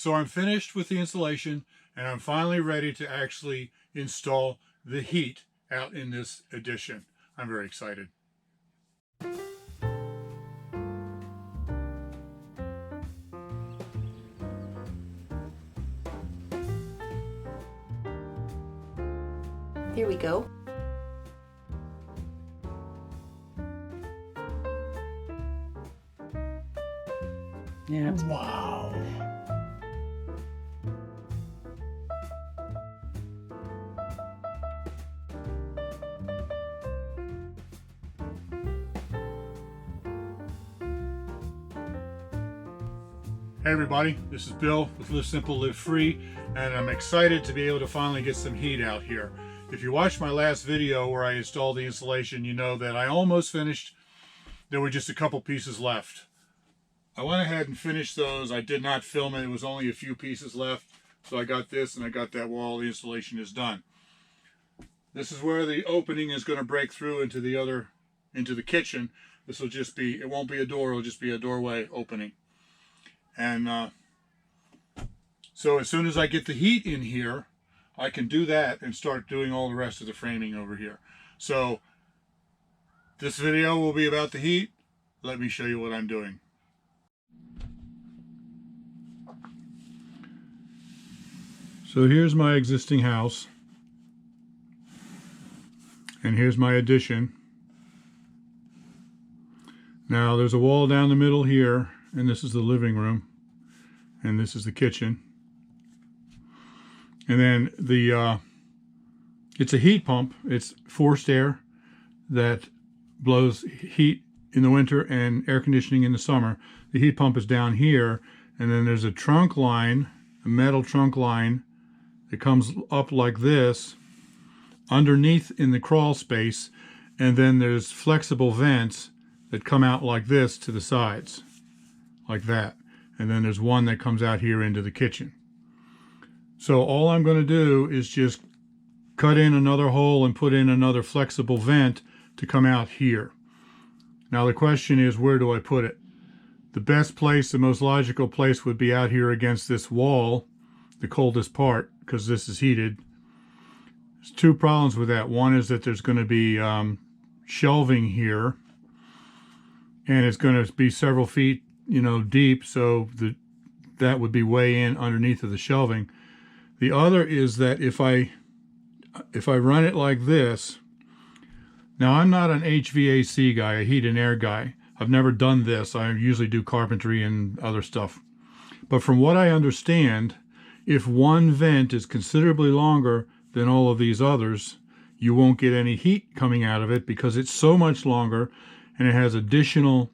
So I'm finished with the installation, and I'm finally ready to actually install the heat out in this addition. I'm very excited. Here we go. Yeah. Wow. Hey everybody, this is Bill with Live Simple, Live Free, and I'm excited to be able to finally get some heat out here. If you watched my last video where I installed the insulation, you know that I almost finished. There were just a couple pieces left. I went ahead and finished those. I did not film it. It was only a few pieces left. So I got this and I got that wall. The installation is done. This is where the opening is going to break through into the kitchen. This will just be, it won't be a door, it'll just be a doorway opening. And so as soon as I get the heat in here, I can do that and start doing all the rest of the framing over here. So this video will be about the heat. Let me show you what I'm doing. So here's my existing house. And here's my addition. Now there's a wall down the middle here, and this is the living room, and this is the kitchen. And then it's a heat pump. It's forced air that blows heat in the winter and air conditioning in the summer. The heat pump is down here, and then there's a trunk line, a metal trunk line that comes up like this underneath in the crawl space, and then there's flexible vents that come out like this to the sides, like that. And then there's one that comes out here into the kitchen. So all I'm going to do is just cut in another hole and put in another flexible vent to come out here. Now the question is, where do I put it? The best place, the most logical place would be out here against this wall, the coldest part, because this is heated. There's two problems with that. One is that there's going to be shelving here, and it's going to be several feet, deep, so that would be way in underneath of the shelving. The other is that if I run it like this, now I'm not an HVAC guy, a heat and air guy. I've never done this. I usually do carpentry and other stuff. But from what I understand, if one vent is considerably longer than all of these others, you won't get any heat coming out of it because it's so much longer, and it has additional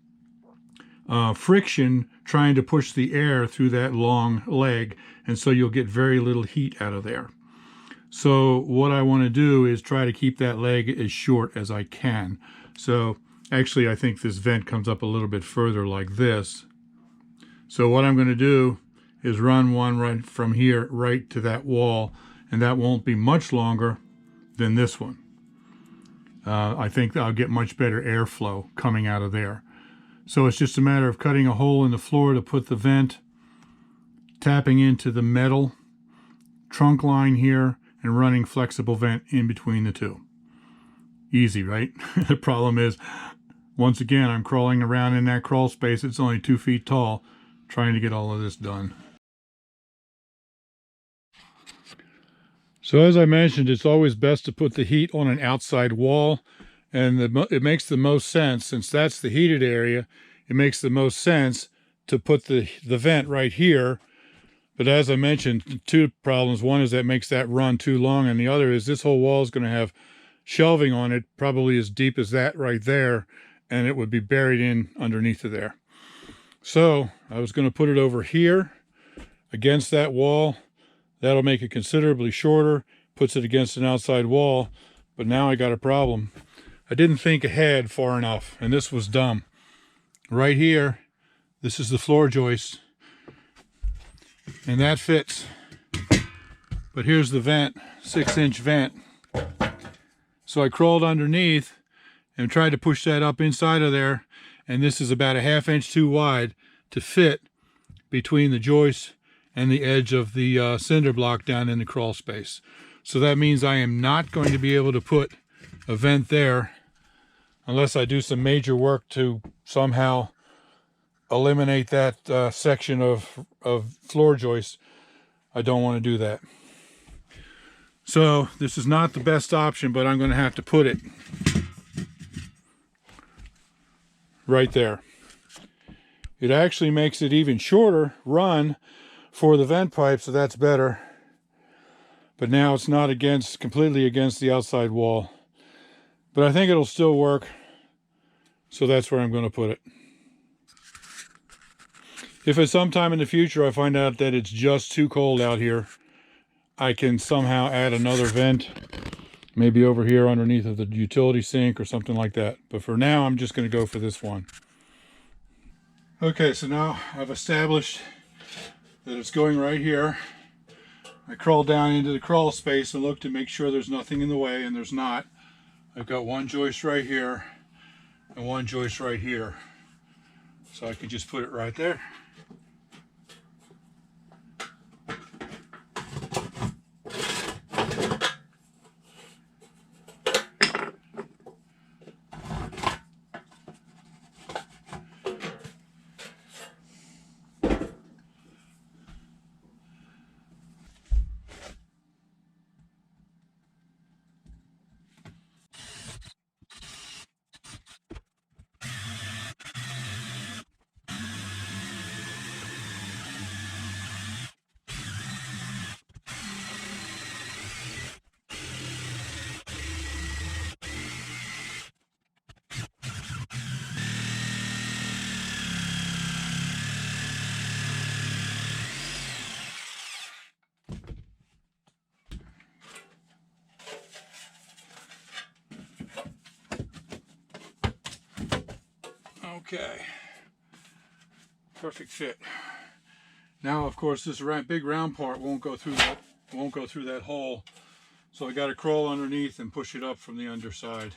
friction trying to push the air through that long leg, and so you'll get very little heat out of there. So what I want to do is try to keep that leg as short as I can. So actually I think this vent comes up a little bit further like this. So what I'm going to do is run one right from here right to that wall, and that won't be much longer than this one. I think I'll get much better airflow coming out of there. So it's just a matter of cutting a hole in the floor to put the vent, tapping into the metal trunk line here, and running flexible vent in between the two. Easy, right? The problem is, once again, I'm crawling around in that crawl space. It's only 2 feet tall, trying to get all of this done. So as I mentioned, it's always best to put the heat on an outside wall, and it makes the most sense, since that's the heated area, it makes the most sense to put the vent right here. But as I mentioned, two problems. One is that makes that run too long, and the other is this whole wall is going to have shelving on it, probably as deep as that right there, and it would be buried in underneath of there. So I was going to put it over here against that wall. That'll make it considerably shorter, puts it against an outside wall. But now I got a problem. I didn't think ahead far enough, and this was dumb. Right here, this is the floor joist, and that fits. But here's the vent, 6-inch vent. So I crawled underneath and tried to push that up inside of there, and this is about a 1/2 inch too wide to fit between the joist and the edge of the cinder block down in the crawl space. So that means I am not going to be able to put a vent there unless I do some major work to somehow eliminate that section of floor joist. I don't want to do that. So this is not the best option, but I'm going to have to put it right there. It actually makes it even shorter run for the vent pipe, so that's better. But now it's not completely against the outside wall. But I think it'll still work, so that's where I'm going to put it. If at some time in the future I find out that it's just too cold out here, I can somehow add another vent, maybe over here underneath of the utility sink or something like that. But for now, I'm just going to go for this one. Okay, so now I've established that it's going right here. I crawled down into the crawl space and looked to make sure there's nothing in the way, and there's not. I've got one joist right here and one joist right here. So I can just put it right there. Okay, perfect fit. Now, of course, this big round part won't go through that hole. So I got to crawl underneath and push it up from the underside.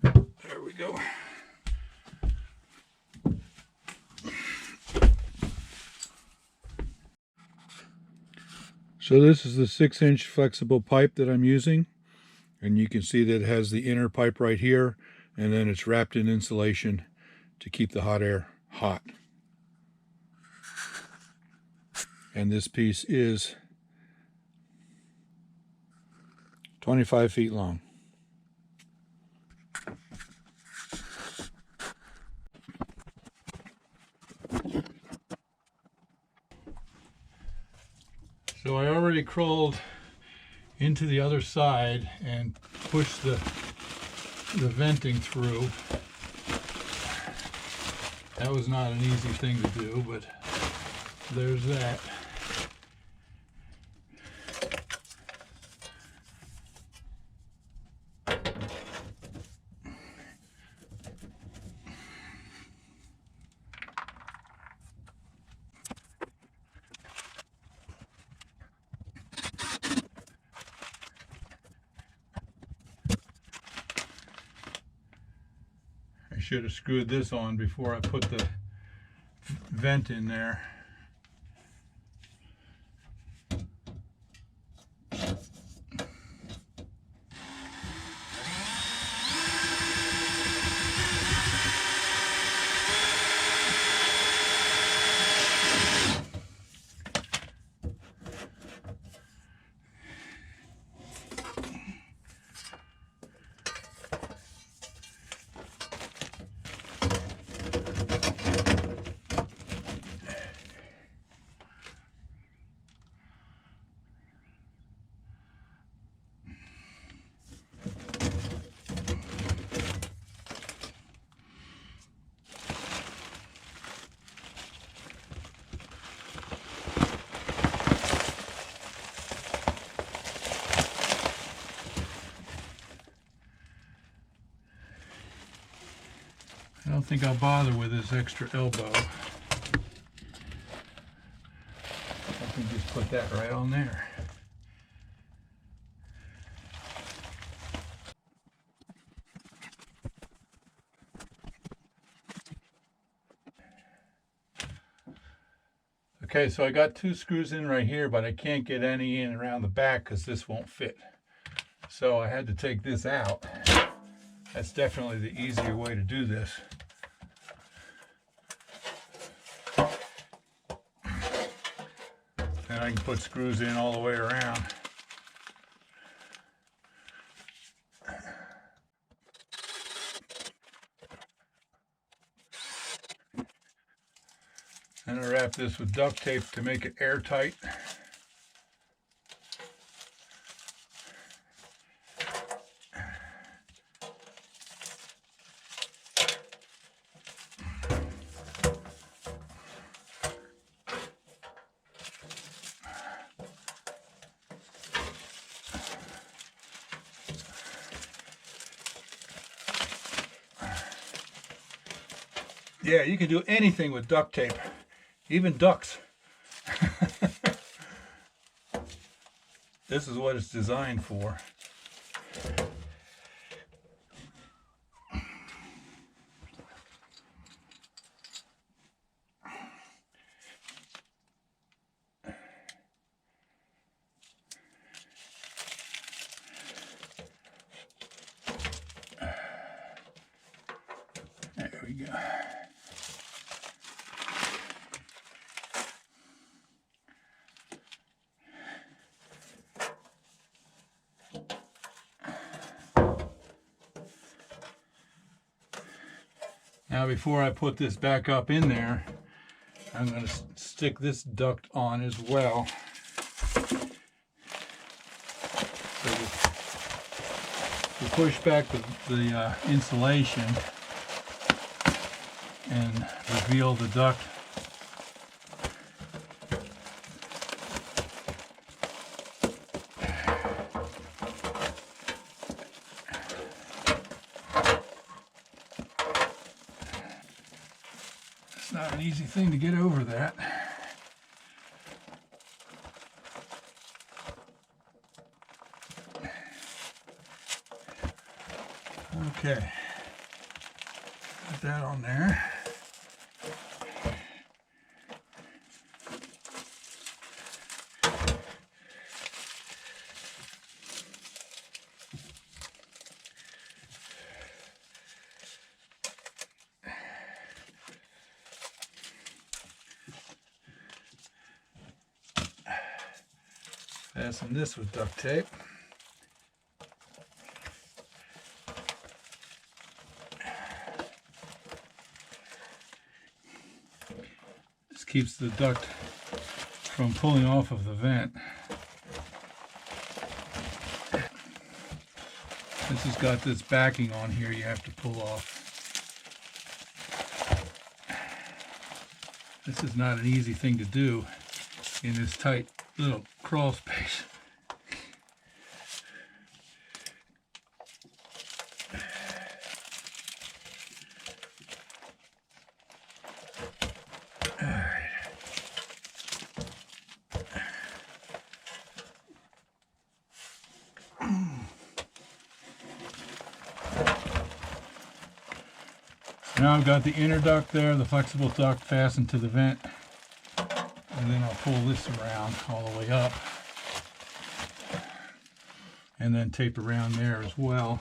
There we go. So this is the 6-inch flexible pipe that I'm using, and you can see that it has the inner pipe right here, and then it's wrapped in insulation to keep the hot air hot. And this piece is 25 feet long. So I already crawled into the other side and pushed the venting through. That was not an easy thing to do, but there's that. should have screwed this on before I put the vent in there. I don't think I'll bother with this extra elbow. I can just put that right on there. Okay, so I got 2 screws in right here, but I can't get any in around the back because this won't fit. So I had to take this out. That's definitely the easier way to do this. And I can put screws in all the way around. And I wrap this with duct tape to make it airtight. Yeah, you can do anything with duct tape, even ducks. This is what it's designed for. There we go. Now before I put this back up in there, I'm going to stick this duct on as well. So you push back the insulation and reveal the duct. It's not an easy thing to get over that. Okay, put that on there. Fasten this with duct tape. This keeps the duct from pulling off of the vent. This has got this backing on here you have to pull off. This is not an easy thing to do in this tight little crawl space. Now I've got the inner duct there, the flexible duct fastened to the vent. And then I'll pull this around all the way up. And then tape around there as well.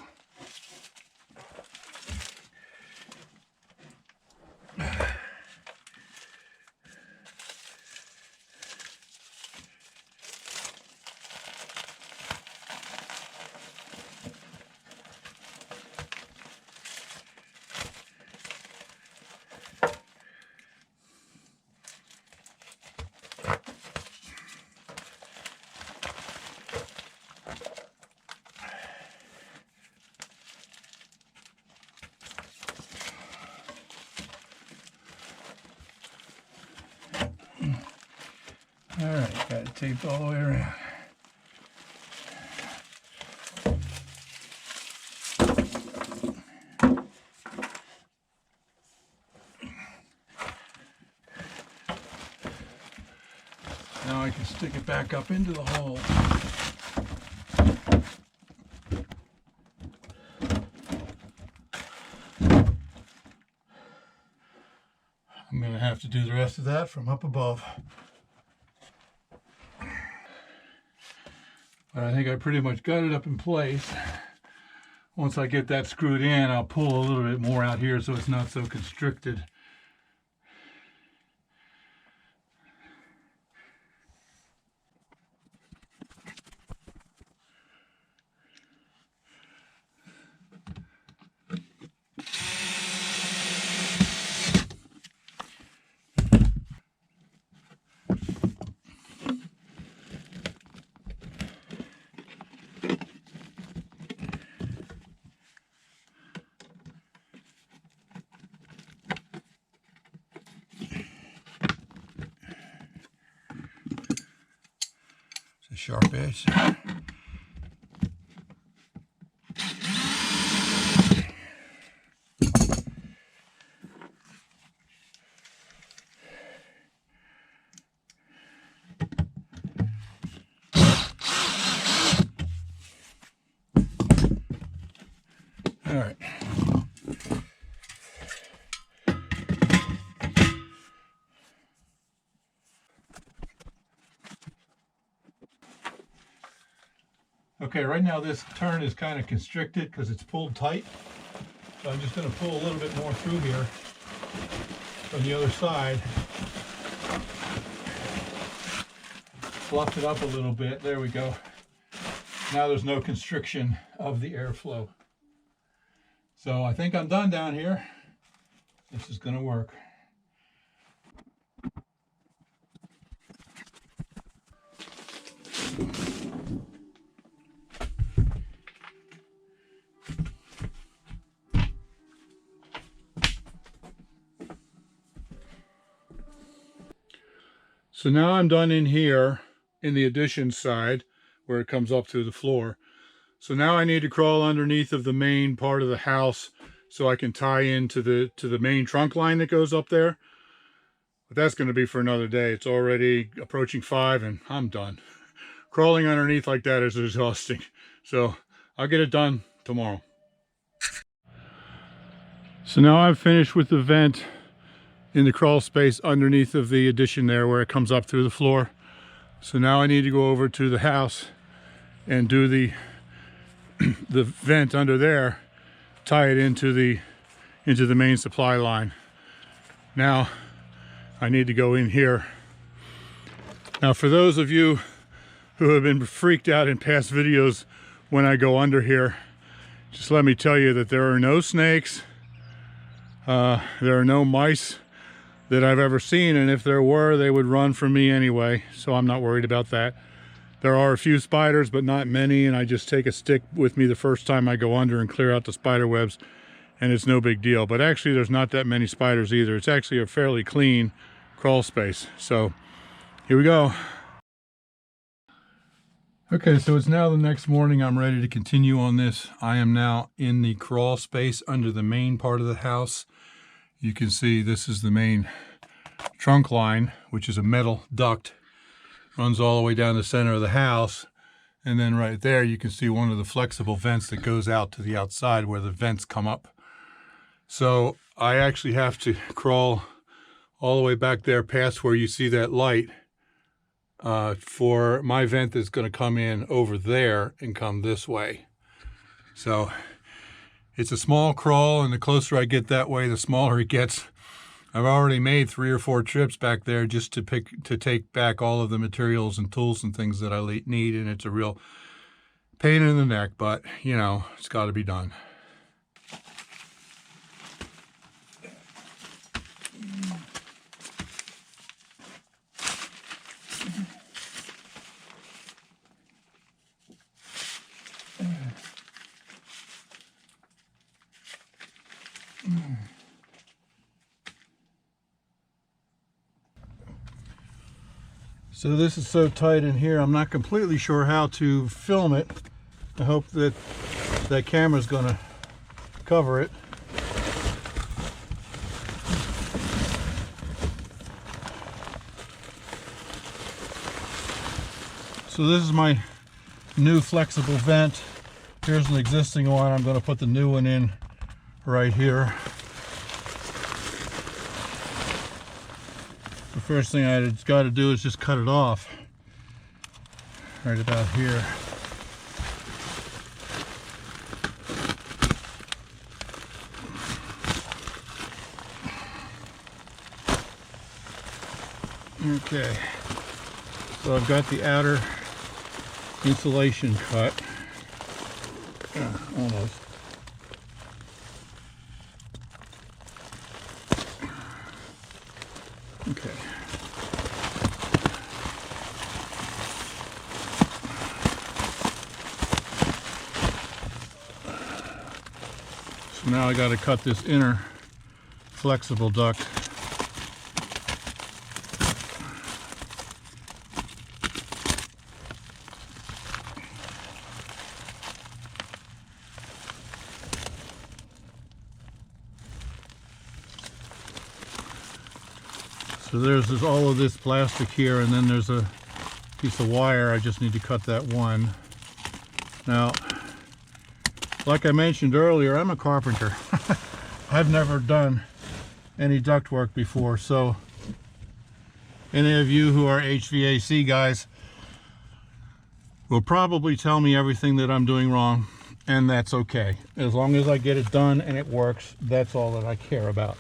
All right, got it taped all the way around. Now I can stick it back up into the hole. I'm going to have to do the rest of that from up above. But I think I pretty much got it up in place. Once I get that screwed in, I'll pull a little bit more out here so it's not so constricted. It's a sharp edge. All right. Okay, right now this turn is kind of constricted because it's pulled tight. So I'm just going to pull a little bit more through here from the other side. Fluff it up a little bit. There we go. Now there's no constriction of the airflow. So I think I'm done down here. This is going to work. So now I'm done in here in the addition side where it comes up through the floor. So now I need to crawl underneath of the main part of the house so I can tie into the main trunk line that goes up there. But that's going to be for another day. It's already approaching 5 and I'm done. Crawling underneath like that is exhausting. So I'll get it done tomorrow. So now I've finished with the vent in the crawl space underneath of the addition there where it comes up through the floor. So now I need to go over to the house and do the vent under there, tie it into the main supply line. Now I need to go in here. Now for those of you who have been freaked out in past videos when I go under here, just let me tell you that there are no snakes, there are no mice that I've ever seen, and if there were, they would run from me anyway, so I'm not worried about that. There are a few spiders, but not many, and I just take a stick with me the first time I go under and clear out the spider webs, and it's no big deal. But actually, there's not that many spiders either. It's actually a fairly clean crawl space. So here we go. Okay, so it's now the next morning. I'm ready to continue on this. I am now in the crawl space under the main part of the house. You can see this is the main trunk line, which is a metal duct. Runs all the way down the center of the house. And then right there, you can see one of the flexible vents that goes out to the outside where the vents come up. So I actually have to crawl all the way back there past where you see that light for my vent that's going to come in over there and come this way. So it's a small crawl, and the closer I get that way, the smaller it gets. I've already made 3 or 4 trips back there just to take back all of the materials and tools and things that I need, and it's a real pain in the neck, but you know, it's got to be done. So this is so tight in here, I'm not completely sure how to film it. I hope that that camera's going to cover it. So this is my new flexible vent. Here's an existing one. I'm going to put the new one in right here. The first thing I got to do is just cut it off right about here. Okay, so I've got the outer insulation cut. Almost. Okay. So now I got to cut this inner flexible duct. So there's all of this plastic here, and then there's a piece of wire. I just need to cut that one. Now, like I mentioned earlier, I'm a carpenter. I've never done any duct work before, so any of you who are HVAC guys will probably tell me everything that I'm doing wrong, and that's okay. As long as I get it done and it works, that's all that I care about.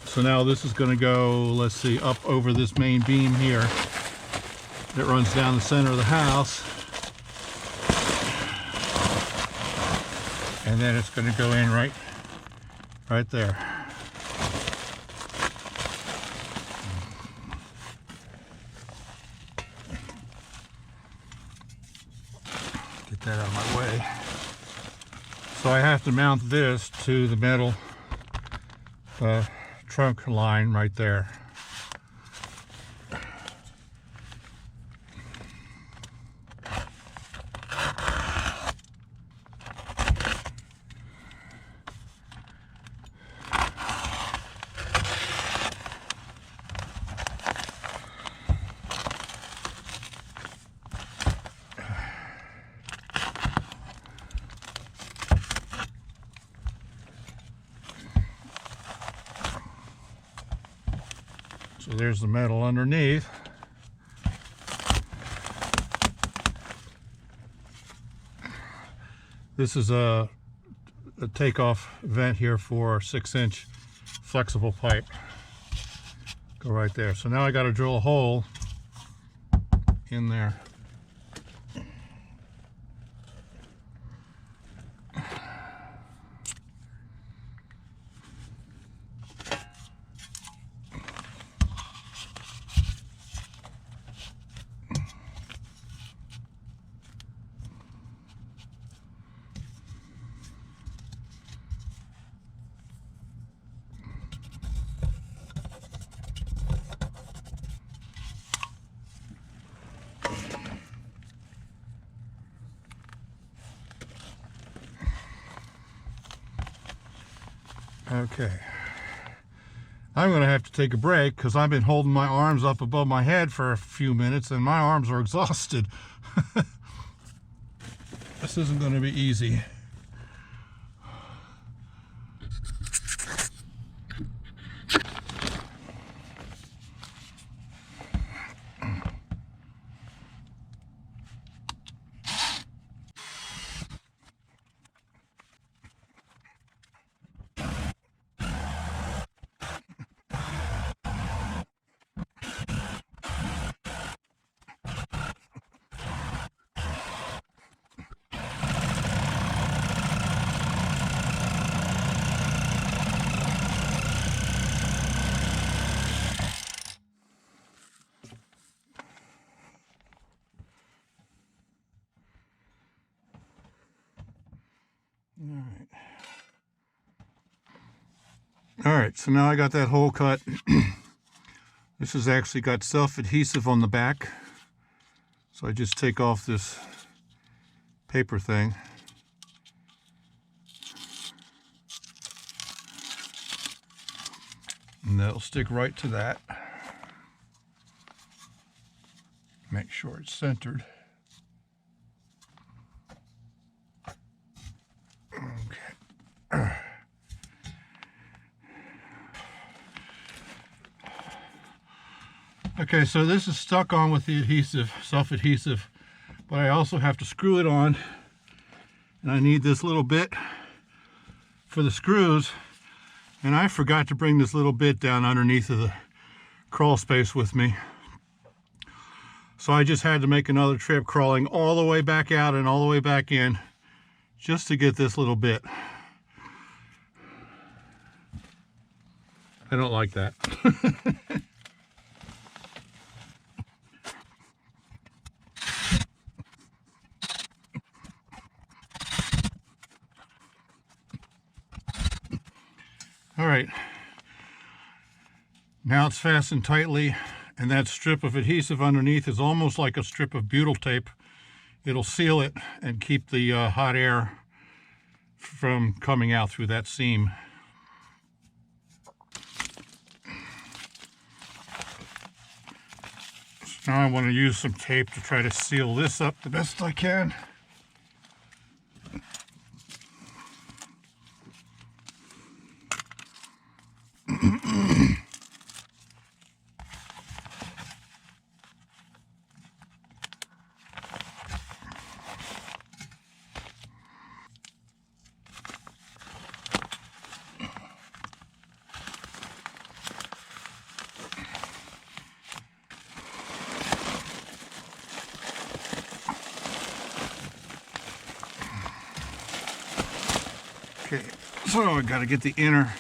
So now this is going to go, let's see, up over this main beam here that runs down the center of the house. And then it's going to go in right there. Get that out of my way. So I have to mount this to the metal trunk line right there. So there's the metal underneath. This is a takeoff vent here for 6-inch flexible pipe. Go right there. So now I got to drill a hole in there. Okay, I'm going to have to take a break because I've been holding my arms up above my head for a few minutes and my arms are exhausted. This isn't going to be easy. All right, so now I got that hole cut. This has actually got self-adhesive on the back. So I just take off this paper thing. And that'll stick right to that. Make sure it's centered. Okay. Okay, so this is stuck on with the adhesive, self-adhesive, but I also have to screw it on, and I need this little bit for the screws, and I forgot to bring this little bit down underneath of the crawl space with me. So I just had to make another trip crawling all the way back out and all the way back in just to get this little bit. I don't like that. All right, now it's fastened tightly, and that strip of adhesive underneath is almost like a strip of butyl tape. It'll seal it and keep the hot air from coming out through that seam. So now I want to use some tape to try to seal this up the best I can. Okay, so I got to get the inner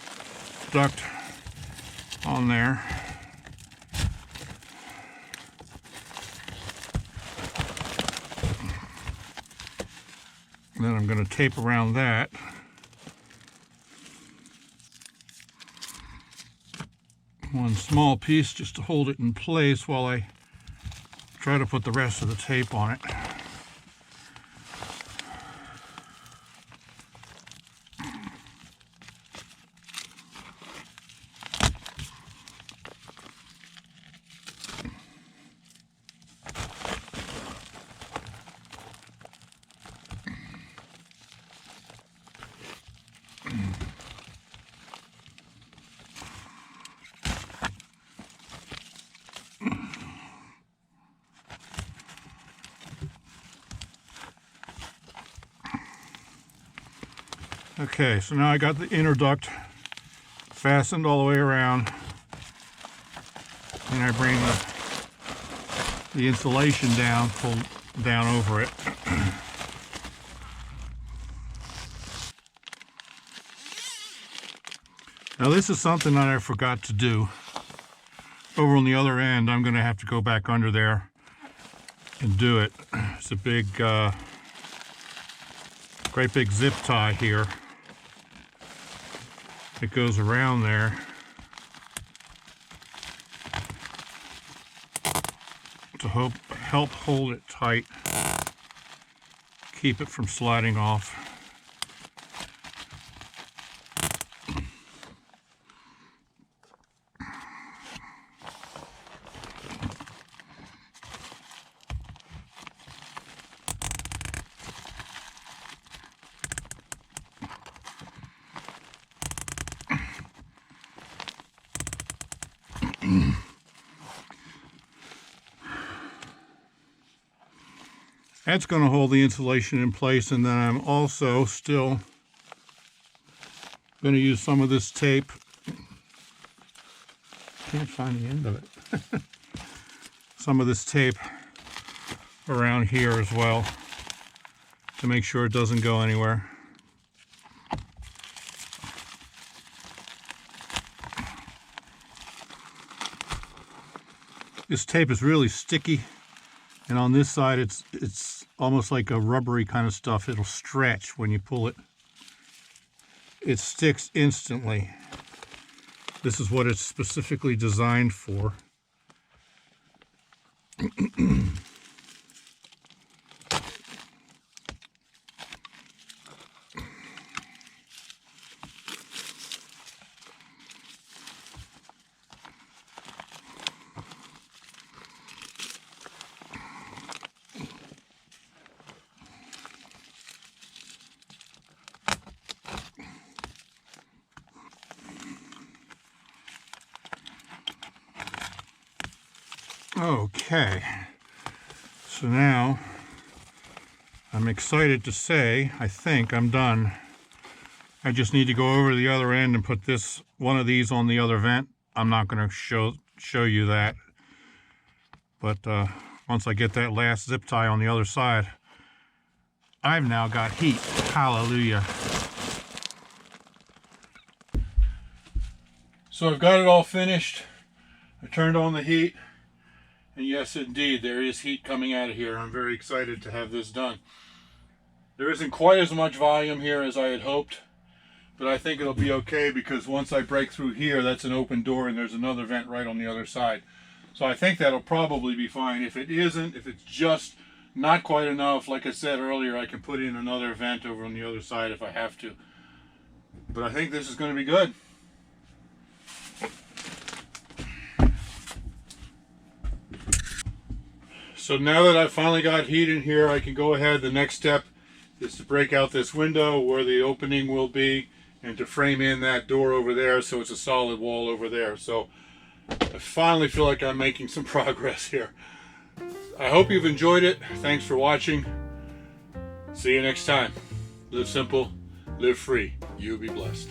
duct on there. And then I'm going to tape around that. One small piece just to hold it in place while I try to put the rest of the tape on it. Okay, so now I got the inner duct fastened all the way around, and I bring the insulation down, pull down over it. Now this is something that I forgot to do. Over on the other end, I'm going to have to go back under there and do it. It's a big, great big zip tie here. It goes around there to help hold it tight, keep it from sliding off. That's going to hold the insulation in place, and then I'm also still going to use some of this tape. Can't find the end of it. Some of this tape around here as well to make sure it doesn't go anywhere. This tape is really sticky, and on this side it's almost like a rubbery kind of stuff. It'll stretch when you pull it. It sticks instantly. This is what it's specifically designed for. Okay, so now I'm excited to say I think I'm done. I just need to go over to the other end and put one of these on the other vent. I'm not going to show you that, but once I get that last zip tie on the other side, I've now got heat. Hallelujah. So I've got it all finished. I turned on the heat. And yes, indeed, there is heat coming out of here. I'm very excited to have this done. There isn't quite as much volume here as I had hoped, but I think it'll be okay because once I break through here, that's an open door and there's another vent right on the other side. So I think that'll probably be fine. If it isn't, if it's just not quite enough, like I said earlier, I can put in another vent over on the other side if I have to. But I think this is going to be good. So now that I've finally got heat in here, I can go ahead. The next step is to break out this window where the opening will be and to frame in that door over there so it's a solid wall over there. So I finally feel like I'm making some progress here. I hope you've enjoyed it. Thanks for watching. See you next time. Live simple, live free. You be blessed.